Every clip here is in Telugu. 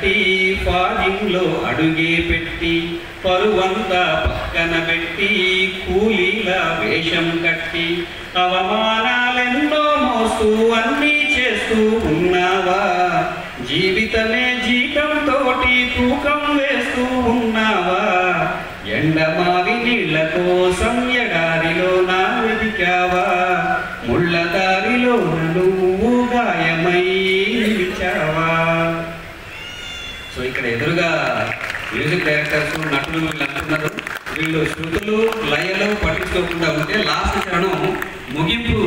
కట్టి ఫాగింగ్లో అడుగే పెట్టి పరువంతా పక్కన పెట్టి కూలీల వేషం కట్టి అవమానాలెన్నో మోస్తూ అన్నీ చేస్తూ ఉన్నావా? జీవితమే జీతంతోటి తూకం వేస్తూ ఉన్నావా? ఎండమావి నీళ్ల కోసం ఎడారిలో నా వెదికావా? ముళ్ళ దారిలో నువ్వు గాయమై నిలిచావా? సో ఇక్కడ ఎదురుగా మ్యూజిక్ డైరెక్టర్స్ నటులు వీళ్ళు అంటున్నారు, వీళ్ళు శృతులు లయలు పట్టించుకోకుండా ఉంటే లాస్ట్ చరణం ముగింపు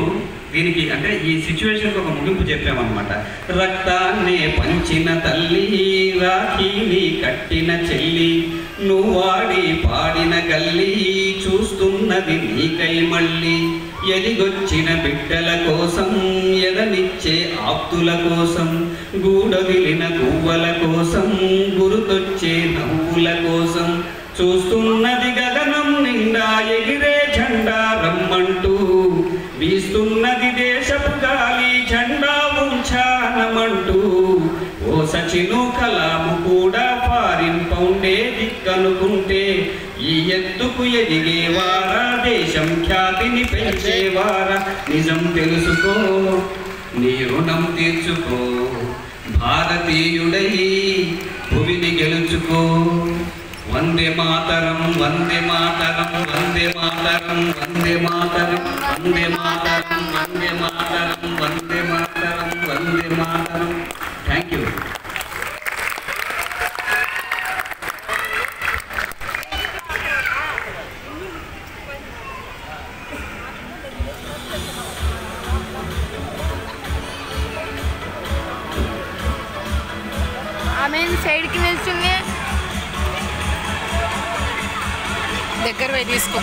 దీనికి అంటే ఈ సిచ్యువేషన్కి ఒక ముగింపు చెప్పామన్నమాట. రక్తాన్నే పంచిన తల్లి, రాఖీని కట్టిన చెల్లి, నువ్వాడి పాడిన గల్లి, చూస్తున్నది నీకై మళ్ళీ. ఎదిగొచ్చిన బిడ్డల కోసం, ఎదనిచ్చే ఆప్తుల కోసం, గూడవిలిన గువ్వల కోసం, గురుతొచ్చే నవ్వుల కోసం, చూస్తున్నది గగనం నిండా ఎగిరే జెండా రమ్మంటూ, వీస్తున్నది దేశపు గాలి జెండా ఉంచానమంటూ. ఓ సచిను కలాము కూడా ఫారిన్ పౌండే దిక్కనుకుంటే, ఈ ఎత్తుకు ఎదిగేవారా, దేశం ఖ్యాతిని పెంచేవారా? నిజం తెలుసుకో, నీ రుణం తీర్చుకో, భారతీయుడై భువిని గెలుచుకో. వందే మాతరం, వందే మాతరం, వందే మాతరం, వందే మాతరం, వందే మాతరం, వందే మాతరం, వందే మాతరం, వందే మాతరం. Thank you. సైడ్కి వెళ్తుంది దగ్గర పోయి తీసుకో.